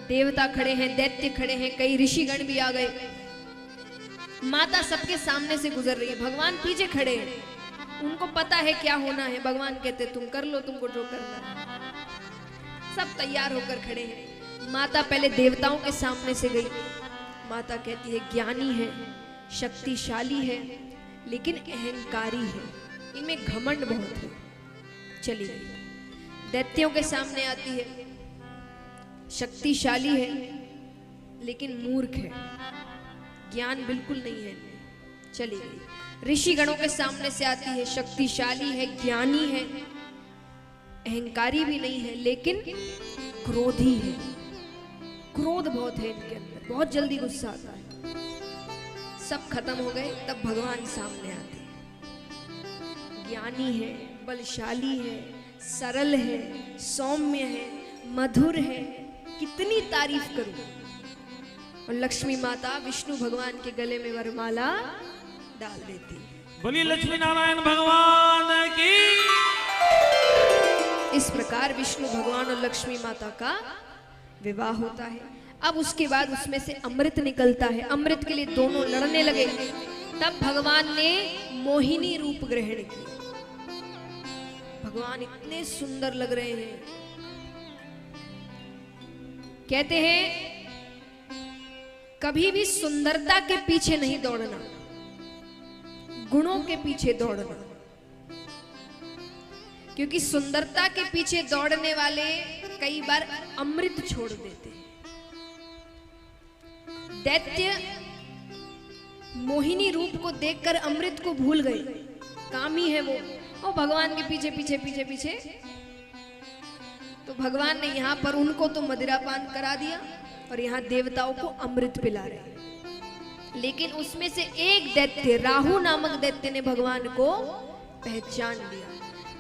देवता खड़े हैं, दैत्य खड़े हैं, कई ऋषिगण भी आ गए। माता सबके सामने से गुजर रही है, भगवान पीछे खड़े हैं, उनको पता है क्या होना है। भगवान कहते तुम कर लो, तुमको जो करना है। सब तैयार होकर खड़े हैं। माता पहले देवताओं के सामने से गई। माता कहती है ज्ञानी है, शक्तिशाली है, लेकिन अहंकारी है, इनमें घमंड बहुत है। चली गई। दैत्यों के सामने आती है, शक्तिशाली है लेकिन मूर्ख है, ज्ञान बिल्कुल नहीं है, चली गई। ऋषिगणों के सामने से आती है, शक्तिशाली है, ज्ञानी है, अहंकारी भी नहीं है, लेकिन क्रोधी है, क्रोध बहुत है इनके अंदर, बहुत जल्दी गुस्सा आता है। सब खत्म हो गए, तब भगवान सामने आते हैं। ज्ञानी है, बलशाली है, सरल है, सौम्य है, मधुर है, कितनी तारीफ करूं। और लक्ष्मी माता विष्णु भगवान के गले में वरमाला डाल देती है। बोलिए लक्ष्मी नारायण भगवान की। इस प्रकार विष्णु भगवान और लक्ष्मी माता का विवाह होता है। अब उसके बाद उसमें से अमृत निकलता है। अमृत के लिए दोनों लड़ने लगे। तब भगवान ने मोहिनी रूप ग्रहण किया। भगवान इतने सुंदर लग रहे हैं, कहते हैं कभी भी सुंदरता के पीछे नहीं दौड़ना, गुणों के पीछे दौड़ना, क्योंकि सुंदरता के पीछे दौड़ने वाले कई बार अमृत छोड़ देते हैं। दैत्य मोहिनी रूप को देखकर अमृत को भूल गए, कामी है वो, और भगवान के पीछे पीछे पीछे पीछे। तो भगवान ने यहाँ पर उनको तो मदिरापान करा दिया और यहाँ देवताओं को अमृत पिला रहे। लेकिन उसमें से एक दैत्य, राहु नामक दैत्य ने भगवान को पहचान लिया,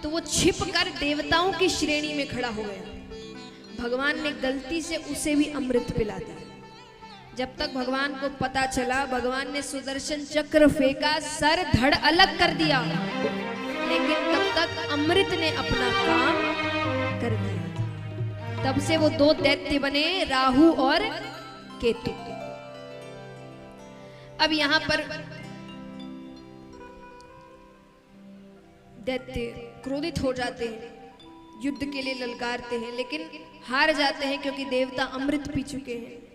तो वो छिप कर देवताओं की श्रेणी में खड़ा हो गया। भगवान ने गलती से उसे भी अमृत पिला दिया। जब तक भगवान को पता चला, भगवान ने सुदर्शन चक्र फेंका, सर धड़ अलग कर दिया, लेकिन तब तक अमृत ने अपना काम कर दिया। तब से वो दो दैत्य बने, राहु और केतु। अब यहां पर दैत्य क्रोधित हो जाते हैं, युद्ध के लिए ललकारते हैं, लेकिन हार जाते हैं क्योंकि देवता अमृत पी चुके हैं।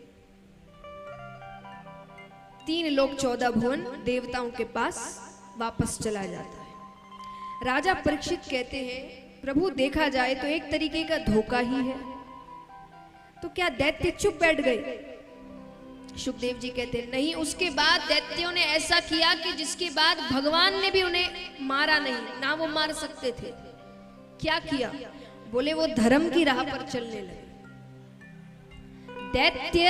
3 लोक 14 भुवन देवताओं के पास वापस चला जाता है। राजा परीक्षित कहते हैं प्रभु देखा जाए तो एक तरीके का धोखा ही है, तो क्या दैत्य चुप बैठ गए? सुखदेव जी कहते हैं नहीं, उसके बाद दैत्यों ने ऐसा किया कि जिसके बाद भगवान ने भी उन्हें मारा नहीं, ना वो मार सकते थे। क्या किया? बोले वो धर्म की राह पर चलने लगे। दैत्य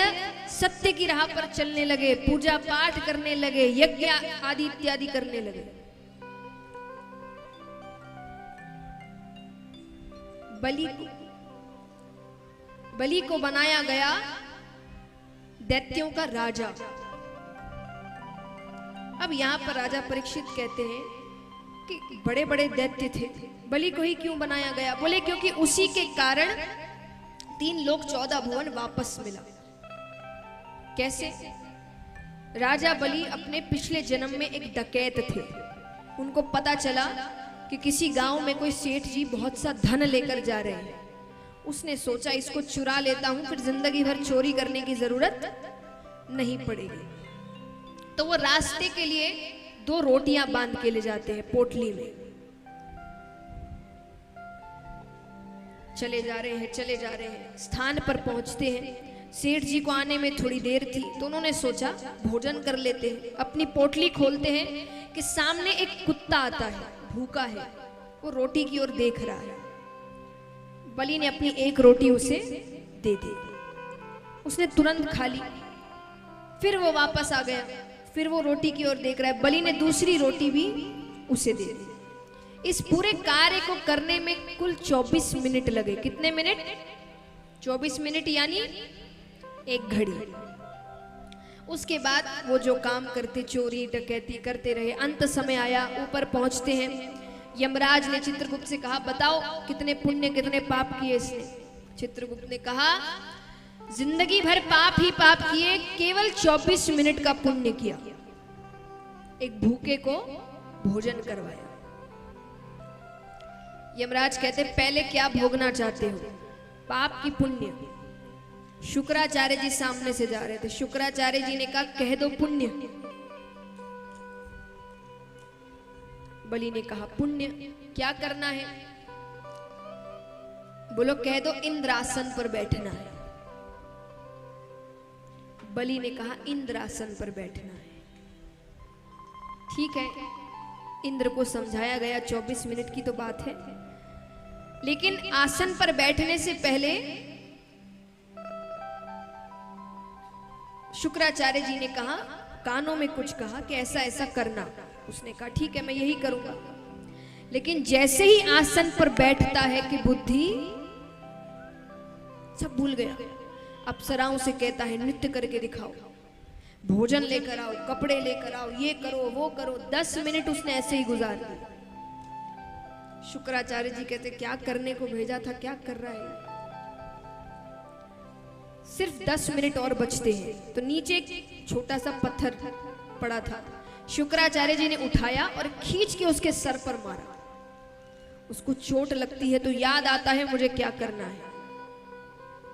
सत्य की राह पर चलने लगे, पूजा पाठ करने लगे, यज्ञ आदि इत्यादि करने लगे। बलि को बनाया गया दैत्यों का राजा। अब यहां पर राजा परीक्षित कहते हैं कि बड़े बड़े दैत्य थे, बलि को ही क्यों बनाया गया? बोले क्योंकि उसी के कारण 3 लोक 14 भुवन वापस मिला। कैसे? राजा बलि अपने पिछले जन्म में एक डकैत थे। उनको पता चला कि किसी गांव में कोई सेठ जी बहुत सा धन लेकर जा रहे हैं। उसने सोचा इसको चुरा लेता हूं, फिर जिंदगी भर चोरी करने की जरूरत नहीं पड़ेगी। तो वो रास्ते के लिए 2 रोटियां बांध के ले जाते हैं पोटली में। चले जा रहे हैं, स्थान पर पहुंचते हैं। सेठ जी को आने में थोड़ी देर थी, तो उन्होंने सोचा भोजन कर लेते हैं। अपनी पोटली खोलते हैं कि सामने एक कुत्ता आता है, भूखा है, वो रोटी की ओर देख रहा है। बलि ने अपनी एक रोटी उसे दे दी, उसने तुरंत खा ली। फिर वो वापस आ गया, फिर वो रोटी की ओर देख रहा है। बलि ने दूसरी रोटी भी उसे दे दी। इस पूरे कार्य को करने में कुल 24 मिनट लगे। कितने मिनट? 24 मिनट, यानी 1 घड़ी। उसके बाद वो जो काम करते, चोरी डकैती करते रहे। अंत समय आया, ऊपर पहुंचते हैं। यमराज ने चित्रगुप्त से कहा बताओ कितने पुण्य कितने पाप किए इसने। चित्रगुप्त ने कहा जिंदगी भर पाप ही पाप किए, केवल 24 मिनट का पुण्य किया, एक भूखे को भोजन करवाया। यमराज कहते पहले क्या भोगना चाहते हो, पाप की पुण्य? शुक्राचार्य जी सामने से जा रहे थे। शुक्राचार्य जी ने कहा कह दो पुण्य। बलि ने कहा पुण्य क्या करना है? बोलो कह दो इंद्रासन पर बैठना है। बलि ने कहा इंद्रासन पर बैठना है। ठीक है, इंद्र को समझाया गया, 24 मिनट की तो बात है। लेकिन आसन पर बैठने से पहले शुक्राचार्य जी ने कहा, कानों में कुछ कहा कि ऐसा ऐसा करना। उसने कहा ठीक है मैं यही करूंगा। लेकिन जैसे ही आसन पर बैठता है कि बुद्धि सब भूल गया। अप्सराओं से कहता है नृत्य करके दिखाओ, भोजन लेकर आओ, कपड़े लेकर आओ, ये करो वो करो। 10 मिनट उसने ऐसे ही गुजार दिए। शुक्राचार्य जी कहते क्या करने को भेजा था, क्या कर रहा है? सिर्फ 10 मिनट और बचते हैं। तो नीचे एक छोटा सा पत्थर पड़ा था। शुक्राचार्य जी ने उठाया और खींच के उसके सर पर मारा। उसको चोट लगती है तो याद आता है मुझे क्या करना है।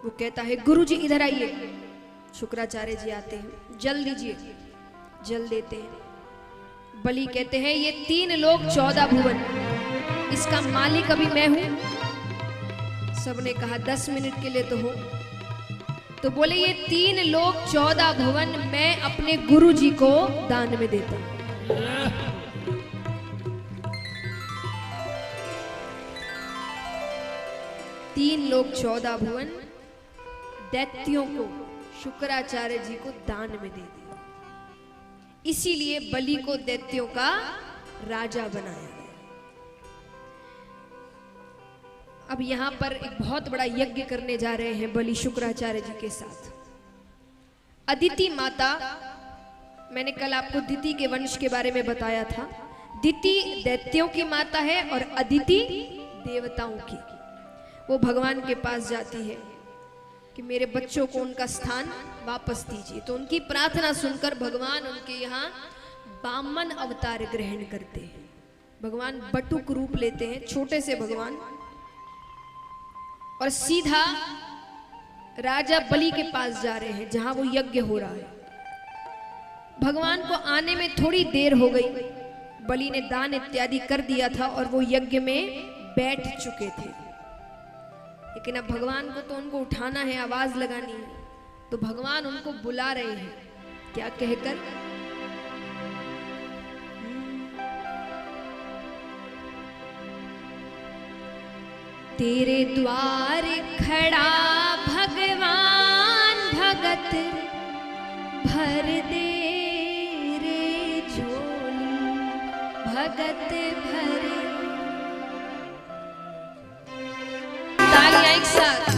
वो कहता है गुरुजी इधर आइए। शुक्राचार्य जी आते हैं, जल दीजिए। जल देते हैं। बलि कहते हैं ये 3 लोग 14 भुवन, इसका मालिक अभी मैं हूं। सबने कहा 10 मिनट के लिए तो हो। तो बोले ये 3 लोग 14 भुवन मैं अपने गुरु जी को दान में देता हूं। 3 लोग 14 भुवन दैत्यों को शुक्राचार्य जी को दान में दे दिया। इसीलिए बलि को दैत्यों का राजा बनाया गया। अब यहां पर एक बहुत बड़ा यज्ञ करने जा रहे हैं बलि शुक्राचार्य जी के साथ। अदिति माता, मैंने कल आपको दिति के वंश के बारे में बताया था। दिति दैत्यों की माता है और अदिति देवताओं की। वो भगवान के पास जाती है कि मेरे बच्चों को उनका स्थान वापस दीजिए। तो उनकी प्रार्थना सुनकर भगवान उनके यहाँ वामन अवतार ग्रहण करते हैं। भगवान बटुक रूप लेते हैं, छोटे से भगवान, और सीधा राजा बलि के पास जा रहे हैं जहां वो यज्ञ हो रहा है। भगवान को आने में थोड़ी देर हो गई। बलि ने दान इत्यादि कर दिया था और वो यज्ञ में बैठ चुके थे। लेकिन अब भगवान को तो उनको उठाना है, आवाज लगानी है। तो भगवान उनको बुला रहे हैं, क्या कहकर? तेरे द्वार खड़ा भगवान भगत भर दे रे झोली, भगत भरे। तालियां एक साथ।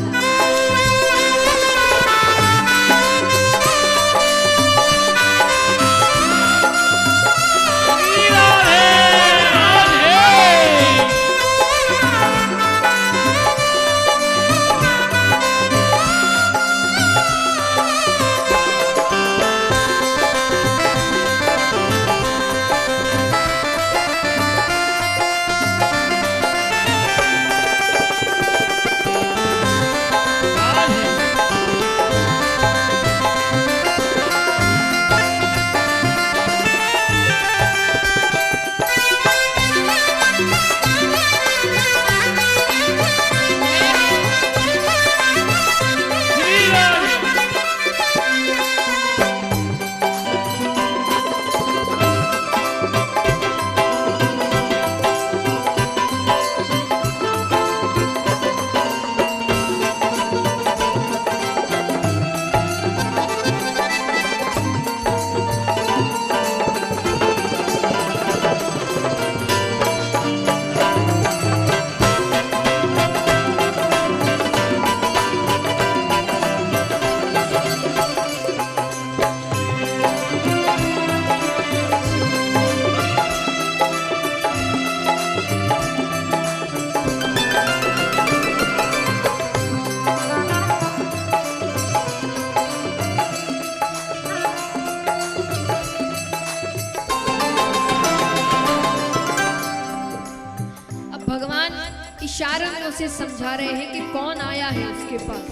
से समझा रहे हैं कि कौन आया है उसके पास।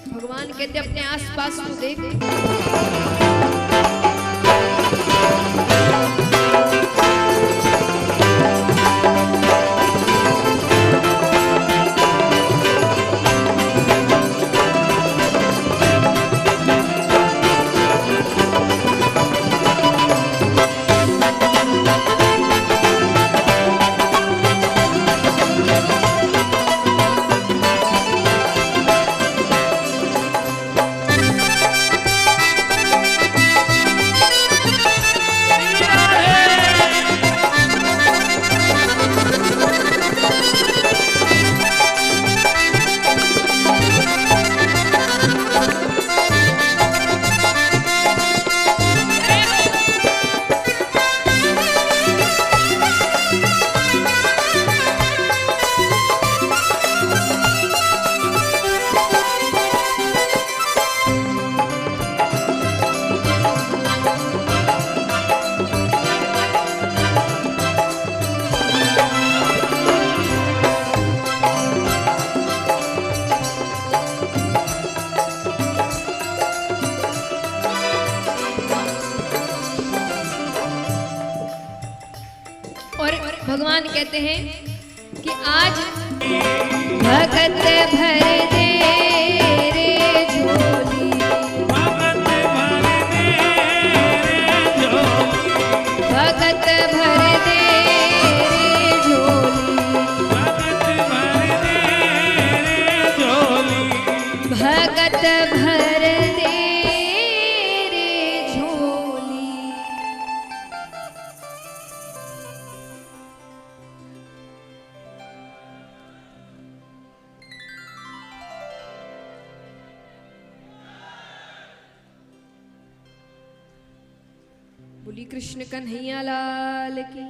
भगवान कहते अपने आसपास तो देख। और भगवान कहते हैं कि आज भगत भर दे रे झोली, भगत भर दे रे झोली, भगत भर दे रे झोली, भगत भर दे रे झोली, भगत भर दे रे झोली। बोली कृष्ण कन्हैया लाल की।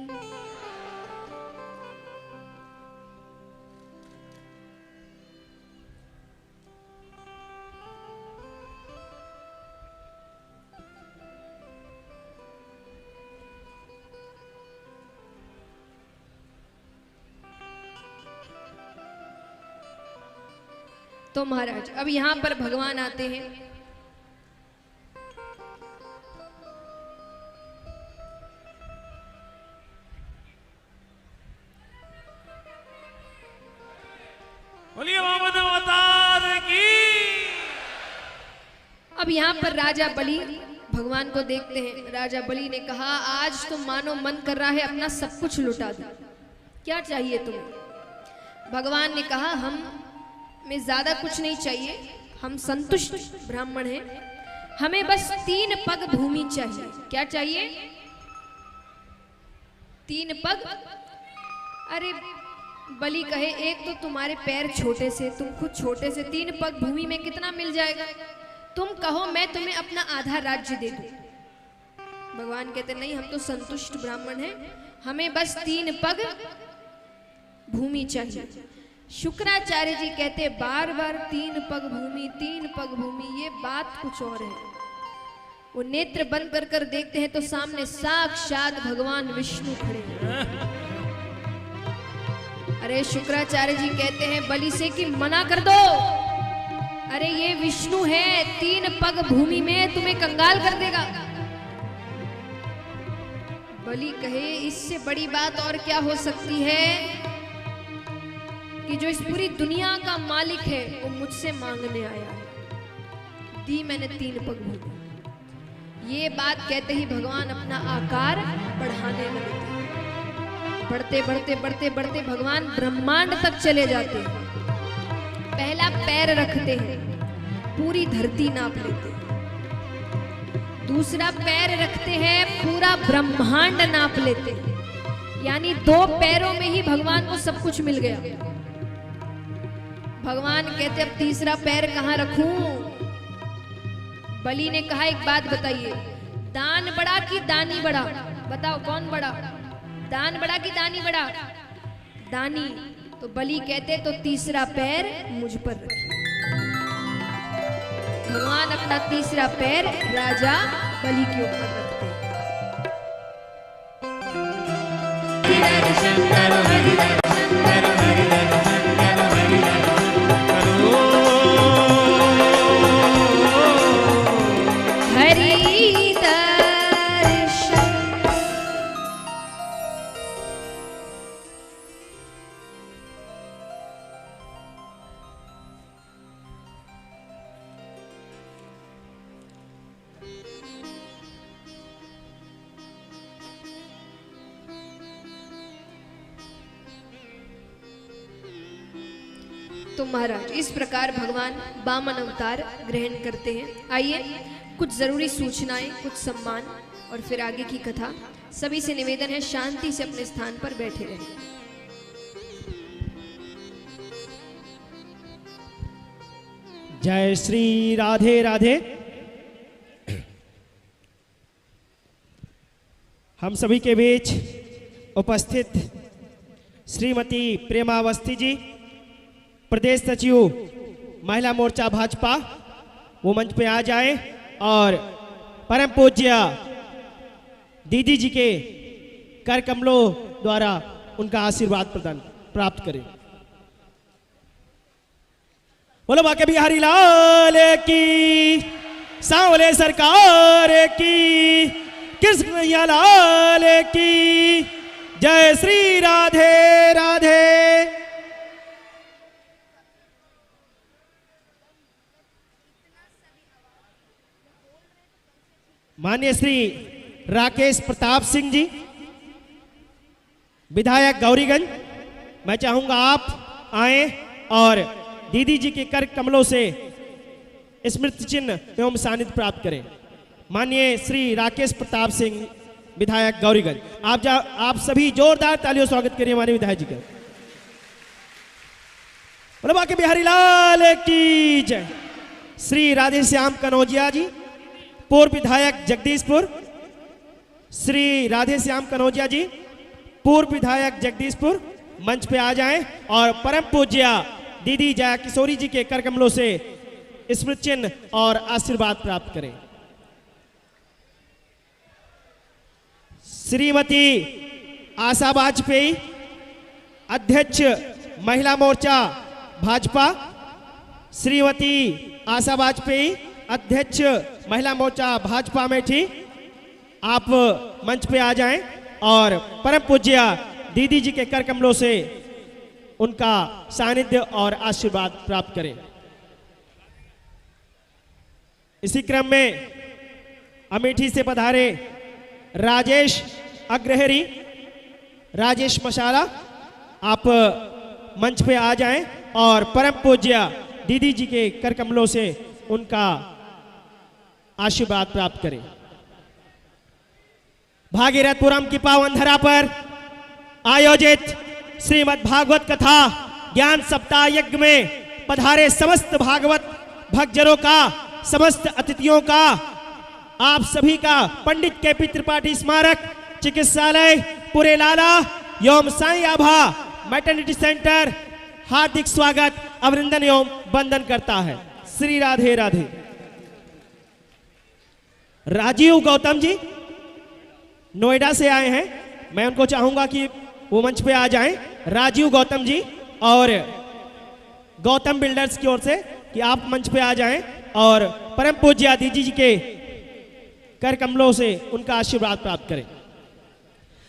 तो महाराज अब यहां पर भगवान आते हैं। बोलिए मोहम्मद अवतार की। अब यहाँ पर राजा बलि भगवान को देखते हैं। राजा बलि ने कहा आज तो मानो मन कर रहा है अपना सब कुछ लुटा दो, क्या चाहिए तुम्हें? भगवान ने कहा हम में ज्यादा कुछ नहीं चाहिए, हम संतुष्ट ब्राह्मण हैं, हमें बस 3 पग भूमि चाहिए। क्या चाहिए? 3 पग। अरे बलि कहे एक तो तुम्हारे पैर छोटे से, तुम खुद छोटे से, 3 पग भूमि में कितना मिल जाएगा? तुम कहो मैं तुम्हें अपना आधा राज्य दे दूं। भगवान कहते नहीं, हम तो संतुष्ट ब्राह्मण हैं, हमें बस 3 पग भूमि चाहिए। शुक्राचार्य जी कहते बार बार 3 पग भूमि, 3 पग भूमि, ये बात कुछ और है। वो नेत्र बंद कर कर देखते हैं तो सामने साक्षात भगवान विष्णु खड़े हैं। अरे शुक्राचार्य जी कहते हैं बलि से कि मना कर दो, अरे ये विष्णु है, 3 पग भूमि में तुम्हें कंगाल कर देगा। बलि कहे इससे बड़ी बात और क्या हो सकती है कि जो इस पूरी दुनिया का मालिक है वो मुझसे मांगने आया है। दी मैंने 3 पग भूमि। ये बात कहते ही भगवान अपना आकार बढ़ाने लगे। बढ़ते बढ़ते बढ़ते बढ़ते भगवान ब्रह्मांड तक चले जाते हैं। पहला पैर रखते हैं, पूरी धरती नाप लेते हैं। दूसरा पैर रखते हैं, पूरा ब्रह्मांड नाप लेते हैं। यानी 2 पैरों में ही भगवान को सब कुछ मिल गया। भगवान कहते अब तीसरा पैर कहाँ रखूं? बलि ने कहा एक बात बताइए, दान बड़ा कि दानी बड़ा? बताओ कौन बड़ा, दान बड़ा कि दानी बड़ा? दानी। तो बलि कहते तो तीसरा पैर मुझ पर रखिए। भगवान अपना तीसरा पैर राजा बलि के ऊपर रखते हैं। हरिदर शंकर, हरिदर शंकर, हरिदर शंकर, हरिदर तो महाराज इस प्रकार भगवान वामन अवतार ग्रहण करते हैं। आइए कुछ जरूरी सूचनाएं, कुछ सम्मान और फिर आगे की कथा। सभी से निवेदन है शांति से अपने स्थान पर बैठे रहें। जय श्री राधे राधे। हम सभी के बीच उपस्थित श्रीमती प्रेमावस्थी जी, प्रदेश सचिव महिला मोर्चा भाजपा, वो मंच पे आ जाए और परम पूज्य दीदी जी के कर कमलों द्वारा उनका आशीर्वाद प्रदान प्राप्त करें। बोलो बाके बिहारी लाल की, सांवले सरकार की, कृष्ण कन्हैया लाल की। जय श्री राधे राधे। माननीय श्री राकेश प्रताप सिंह जी, विधायक गौरीगंज, मैं चाहूंगा आप आए और दीदी जी के कर कमलों से स्मृति चिन्ह एवं सानिध्य प्राप्त करें। माननीय श्री राकेश प्रताप सिंह, विधायक गौरीगंज, आप सभी जोरदार तालियों स्वागत करिए हमारे विधायक जी का। बोलो बाके बिहारी लाल की जय। श्री राधे श्याम कनौजिया जी, पूर्व विधायक जगदीशपुर। श्री राधे श्याम कनौजिया जी, पूर्व विधायक जगदीशपुर, मंच पे आ जाएं और परम पूज्य दीदी जया किशोरी जी के कर कमलों से स्मृति चिन्ह और आशीर्वाद प्राप्त करें। श्रीमती आशा वाजपेयी, अध्यक्ष महिला मोर्चा भाजपा। श्रीमती आशा वाजपेयी, अध्यक्ष महिला मोर्चा भाजपा में थी, आप मंच पे आ जाएं और परम पूज्य दीदी जी के कर कमलों से उनका सानिध्य और आशीर्वाद प्राप्त करें। इसी क्रम में अमेठी से पधारे राजेश अग्रहरी, राजेश मशाला, आप मंच पे आ जाएं और परम पूज्य दीदी जी के कर कमलों से उनका आशीर्वाद प्राप्त करें। भागीरथपुरम की पावन धरा पर आयोजित श्रीमद् भागवत कथा ज्ञान सप्ताह यज्ञ में पधारे समस्त भागवत भक्तजनों का, समस्त अतिथियों का, आप सभी का पंडित के पी त्रिपाठी स्मारक चिकित्सालय पुरे लाला एवं साईं आभा मैटरनिटी सेंटर हार्दिक स्वागत, अभिनंदन एवं वंदन करता है। श्री राधे राधे। राजीव गौतम जी नोएडा से आए हैं, मैं उनको चाहूंगा कि वो मंच पे आ जाएं। राजीव गौतम जी और गौतम बिल्डर्स की ओर से कि आप मंच पे आ जाएं और परम पूज्य दीदी जी के कर कमलों से उनका आशीर्वाद प्राप्त करें।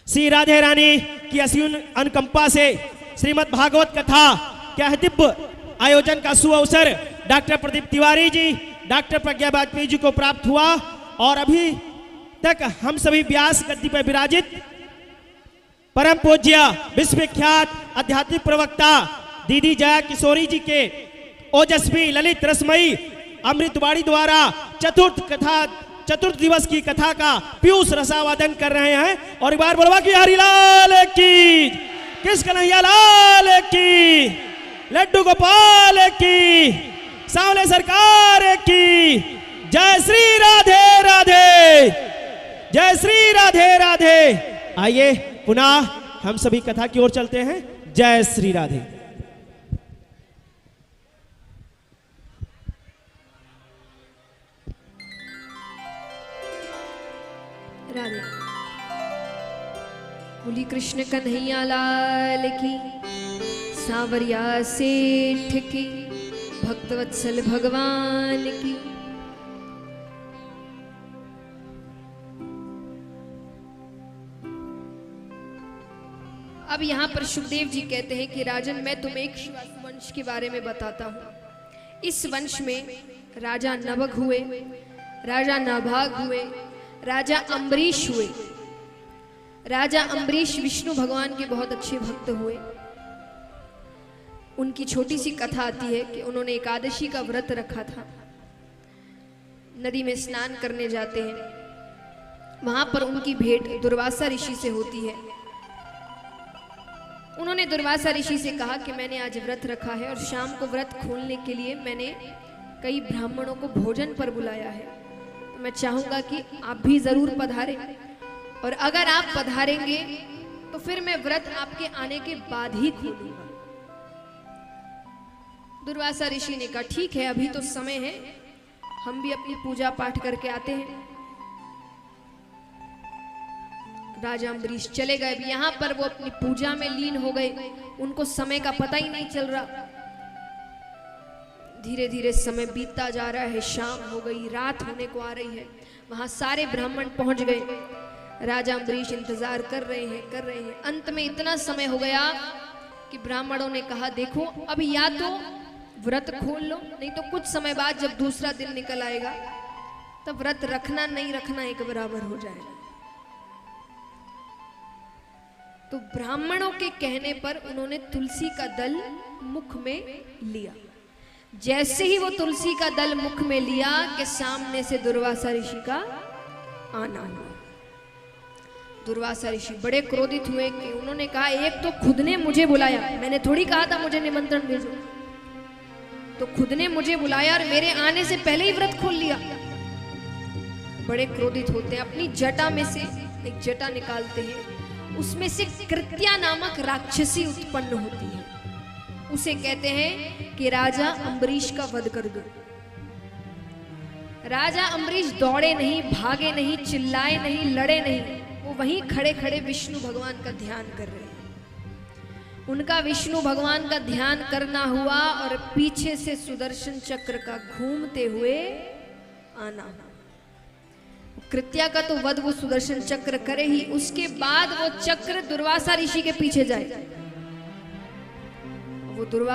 श्री राधे रानी की असीम अनुकंपा से श्रीमद् भागवत कथा क्या है दिव्य आयोजन का सुअवसर डॉक्टर प्रदीप तिवारी जी, डॉक्टर प्रज्ञा वाजपेयी जी को प्राप्त हुआ और अभी तक हम सभी व्यास गद्दी पर विराजित परम पूज्य विश्वविख्यात आध्यात्मिक प्रवक्ता दीदी जया किशोरी जी के ओजस्वी ललित रसमयी अमृतवाणी द्वारा चतुर्थ दिवस की कथा का पीयूष रसावादन कर रहे हैं। और एक बार बोलवा कि हरिलाल की, कृष्ण कन्हैया लाल की, लड्डू गोपाल की, सांवले सरकार की। जय श्री राधे राधे, जय श्री राधे राधे। आइए पुनः हम सभी कथा की ओर चलते हैं। जय श्री राधे। राधे। बोली कृष्ण कन्हैया लाल की, सांवरिया सेठ की, भक्तवत्सल भगवान की। अब यहाँ पर सुखदेव जी कहते हैं कि राजन, मैं तुम्हें एक वंश के बारे में बताता हूँ। इस वंश में राजा नवग हुए, राजा नाभाग हुए, राजा अम्बरीश हुए। राजा अम्बरीश विष्णु भगवान के बहुत अच्छे भक्त हुए। उनकी छोटी सी कथा आती है कि उन्होंने एकादशी का व्रत रखा था। नदी में स्नान करने जाते हैं, वहां पर उनकी भेंट दुर्वासा ऋषि से होती है। उन्होंने दुर्वासा ऋषि से कहा कि मैंने आज व्रत रखा है और शाम को व्रत खोलने के लिए मैंने कई ब्राह्मणों को भोजन पर बुलाया है, तो मैं चाहूंगा कि आप भी जरूर पधारें, और अगर आप पधारेंगे तो फिर मैं व्रत आपके आने के बाद ही खोलूंगा। दुर्वासा ऋषि ने कहा ठीक है, अभी तो समय है, हम भी अपनी पूजा पाठ करके आते हैं। राजा अम्बरीश चले गए। यहां पर वो अपनी पूजा में लीन हो गए, उनको समय का पता ही नहीं चल रहा। धीरे धीरे समय बीतता जा रहा है, शाम हो गई, रात होने को आ रही है। वहां सारे ब्राह्मण पहुंच गए। राजा अम्बरीश इंतजार कर रहे हैं। अंत में इतना समय हो गया कि ब्राह्मणों ने कहा देखो अब या तो व्रत खोल लो, नहीं तो कुछ समय बाद जब दूसरा दिन निकल आएगा तब व्रत रखना नहीं रखना एक बराबर हो जाएगा। तो ब्राह्मणों के कहने पर उन्होंने तुलसी का दल मुख में लिया। जैसे ही वो तुलसी का दल मुख में लिया कि सामने से दुर्वासा ऋषि का आना हुआ। दुर्वासा ऋषि बड़े क्रोधित हुए कि उन्होंने कहा एक तो खुद ने मुझे बुलाया, मैंने थोड़ी कहा था मुझे निमंत्रण भेजो, तो खुद ने मुझे बुलाया और मेरे आने से पहले ही व्रत खोल लिया। बड़े क्रोधित होते हैं। अपनी जटा में से एक जटा निकालते हैं, उसमें से कृत्या नामक राक्षसी उत्पन्न होती है। उसे कहते हैं कि राजा अम्बरीश का वध कर दो। राजा अम्बरीश दौड़े नहीं, भागे नहीं, चिल्लाए नहीं, लड़े नहीं, वो वहीं खड़े खड़े विष्णु भगवान का ध्यान कर रहे हैं। उनका विष्णु भगवान का ध्यान करना हुआ और पीछे से सुदर्शन चक्र का घूमते हुए आना। कृत्या का तो वध वो सुदर्शन चक्र करे ही, उसके बाद वो चक्र दुर्वासा ऋषि के पीछे जाए। वो दुर्वासा